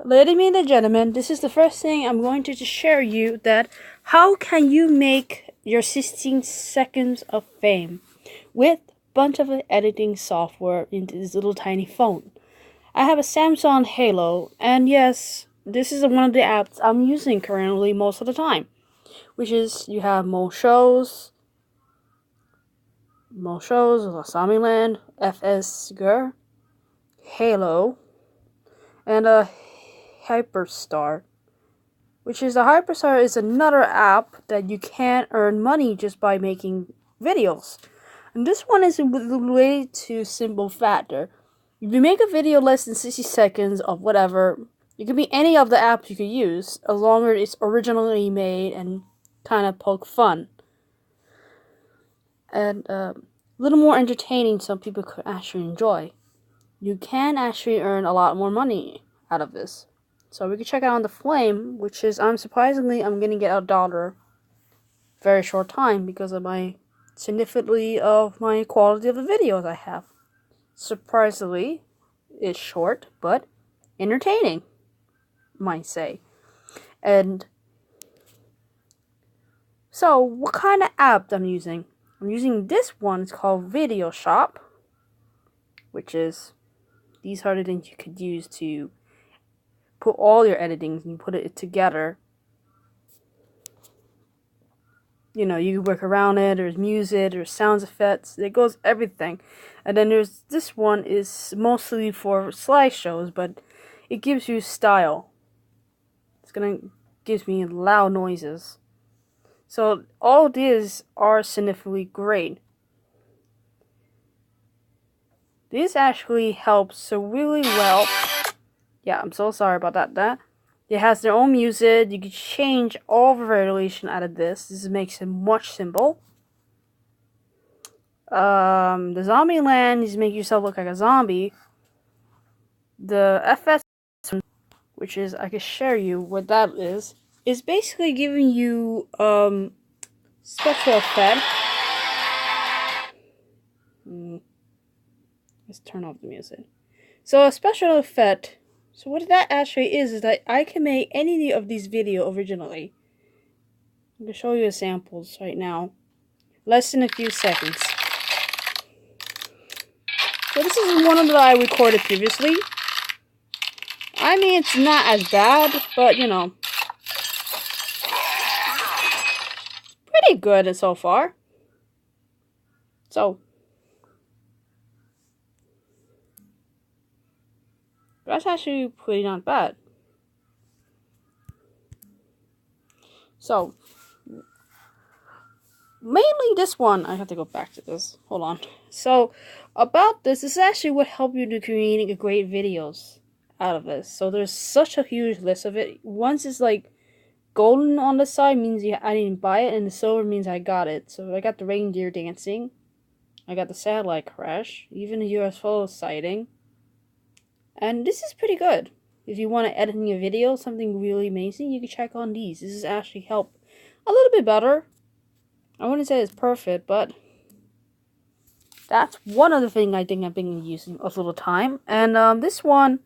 ladies and gentlemen, this is the first thing I'm going to share you that how can you make your 16 seconds of fame with a bunch of editing software into this little tiny phone. I have a Samsung Halo, and yes, this is one of the apps I'm using currently most of the time, which is you have more shows, Zombieland, FS Girl, Halo, and a Hyperstar, which is Hyperstar is another app that you can earn money just by making videos. And this one is related to simple factor. If you make a video less than 60 seconds of whatever, it could be any of the apps you could use, as long as it's originally made and kind of poke fun. And a little more entertaining so people could actually enjoy. You can actually earn a lot more money out of this. So we can check out on the Flame, which is I'm gonna get $1 very short time because of my significantly of my quality of the videos I have. Surprisingly, it's short but entertaining, might say. And so what kind of app I'm using? I'm using this one. It's called Video Shop, which is these are the things you could use to put all your editings and you put it together. You know, you work around it, there's music, there's sound effects, it goes everything. And then there's this one is mostly for slideshows, but it gives you style. Gives me loud noises. So all these are significantly great. This actually helps so really well. Yeah, I'm so sorry about that. It has their own music. You can change all the variation out of this. This makes it much simple. The zombie land is make yourself look like a zombie. The FS, which is I can share you what that is basically giving you special effect. Let's turn off the music. So a special effect. So what that actually is that I can make any of these videos originally. I'm going to show you samples right now. Less than a few seconds. So this is one that I recorded previously. I mean, it's not as bad, but you know. Pretty good so far. So. That's actually pretty not bad. So, mainly this one, I have to go back to this. Hold on. So, about this is actually what helped you to create great videos out of this. So, there's such a huge list of it. Once it's like golden on the side means I didn't buy it, and the silver means I got it. So, I got the reindeer dancing. I got the satellite crash. Even the UFO sighting. And this is pretty good. If you want to edit in your video, something really amazing, you can check on these. This is actually help a little bit better. I wouldn't say it's perfect, but that's one of the things I think I've been using a little time. And this one,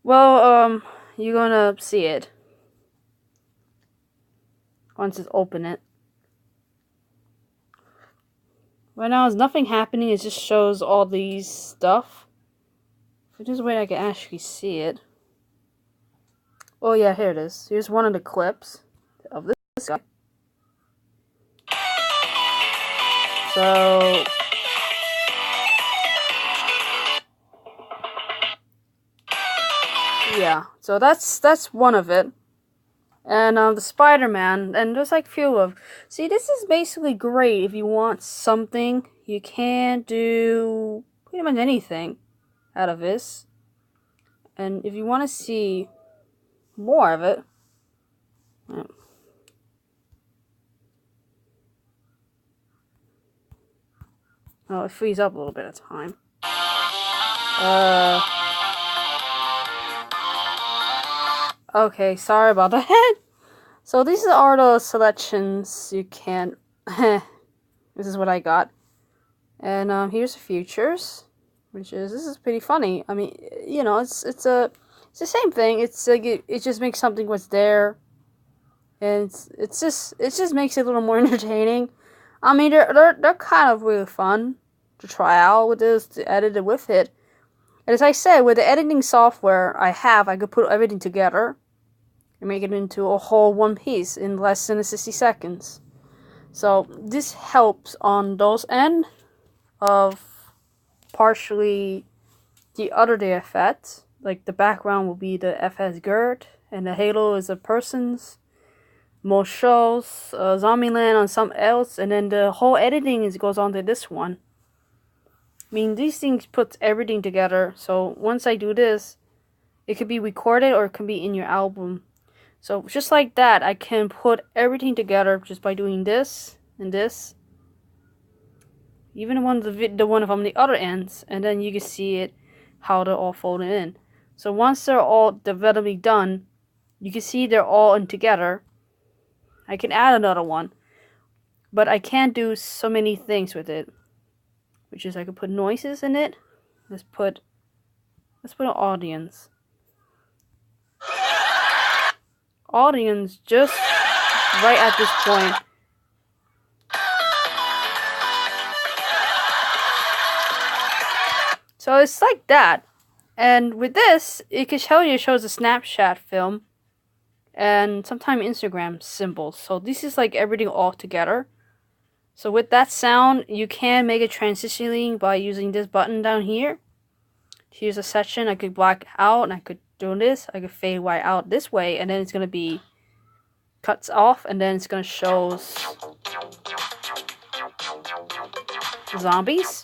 well, you're gonna see it once it's open it. Right now, there's nothing happening. It just shows all these stuff. If there's a way I can actually see it. Oh yeah, here it is. Here's one of the clips of this guy. So yeah, so that's one of it. And the Spider-Man, and there's like few of. See, this is basically great if you want something. You can do pretty much anything out of this. And if you want to see more of it, oh, it frees up a little bit of time. Okay, sorry about that. So these are the selections you can. This is what I got, and here's the futures, which is this is pretty funny. I mean, you know, it's It's the same thing. It's like it just makes something what's there, and it just makes it a little more entertaining. I mean, they're kind of really fun to try out with this, to edit it with it. And as I said, with the editing software I could put everything together and make it into a whole one piece in less than 60 seconds. So this helps on those end of partially the other day effects. Like the background will be the FS GERD, and the halo is a person's. Most shows, Zombieland on some else, and then the whole editing goes on to this one. I mean, these things put everything together. So once I do this, it could be recorded or it can be in your album. So just like that, I can put everything together just by doing this and this. Even the one from the other ends, and then you can see it how they're all folded in. So once they're all developing done, you can see they're all in together. I can add another one, but I can't do so many things with it. Which is I could put noises in it. Let's put an audience. Audience just right at this point. So it's like that. And with this, it can show you, it shows a Snapchat film. And sometimes Instagram symbols. So this is like everything all together. So with that sound, you can make it transitioning by using this button down here. Here's a section I could black out, and I could do this. I could fade white out this way, and then it's gonna be cuts off, and then it's gonna show zombies.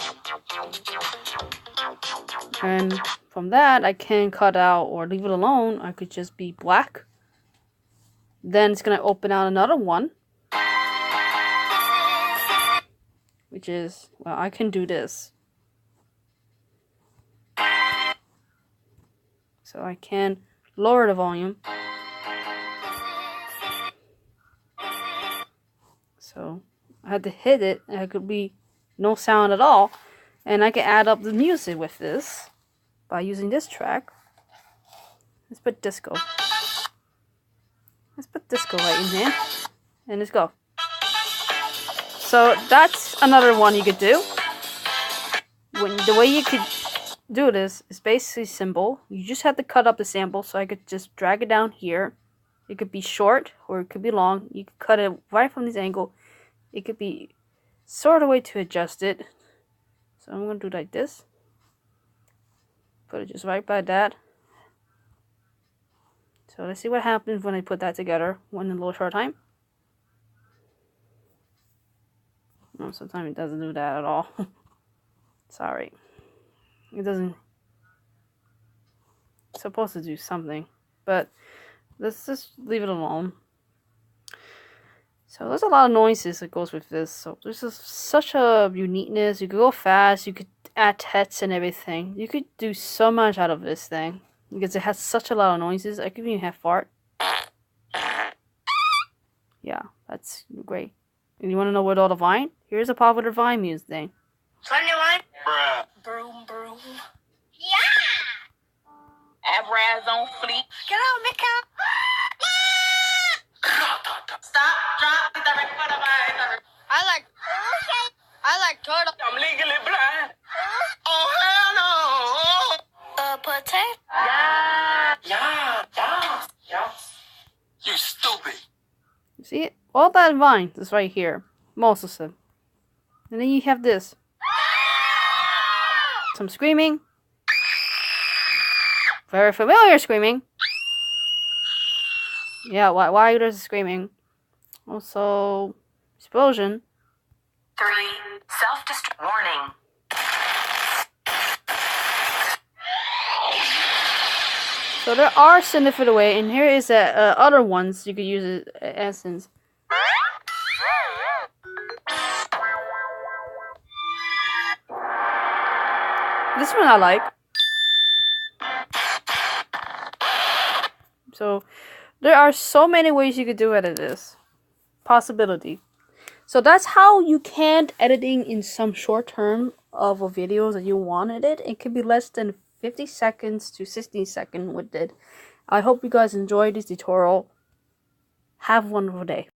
And from that, I can cut out or leave it alone. I could just be black. Then it's going to open out another one. Which is, well, I can do this. So I can lower the volume. So I had to hit it, and it could be no sound at all. And I can add up the music with this by using this track. Let's put disco. Let's put disco right in here. And let's go. So that's another one you could do. The way you could do this is basically simple. You just have to cut up the sample, so I could just drag it down here. It could be short or it could be long. You could cut it right from this angle. It could be sort of way to adjust it. So I'm going to do like this. Put it just right by that. So let's see what happens when I put that together in a little short time. No, sometimes it doesn't do that at all. Sorry. It doesn't. It's supposed to do something. But let's just leave it alone. So there's a lot of noises that goes with this. So there's just such a uniqueness. You could go fast. You could add text and everything. You could do so much out of this thing. Because it has such a lot of noises. I could even have fart. Yeah, that's great. And you want to know what all the Vine? Here's a popular Vine music thing. 21. Bruh. Broom, broom. Yeah! Abraz on fleek. Get out, Mick out. Stop, drop, get the record of mine. I like turtle. I'm legally blind. Oh, hell no. Potato? Yeah. You stupid. You see it? All that Vine is right here. Most of them. And then you have this. Some screaming. Very familiar screaming. Yeah, why there's screaming. Also, explosion. 3. Self-destruct warning. So there are significant way, and here is other ones you could use it as essence. This one I like. So there are so many ways you could do edit this. Possibility. So that's how you can editing in some short term of a video that you want edit. It could be less than 50 seconds to 60 seconds with it. I hope you guys enjoyed this tutorial. Have a wonderful day.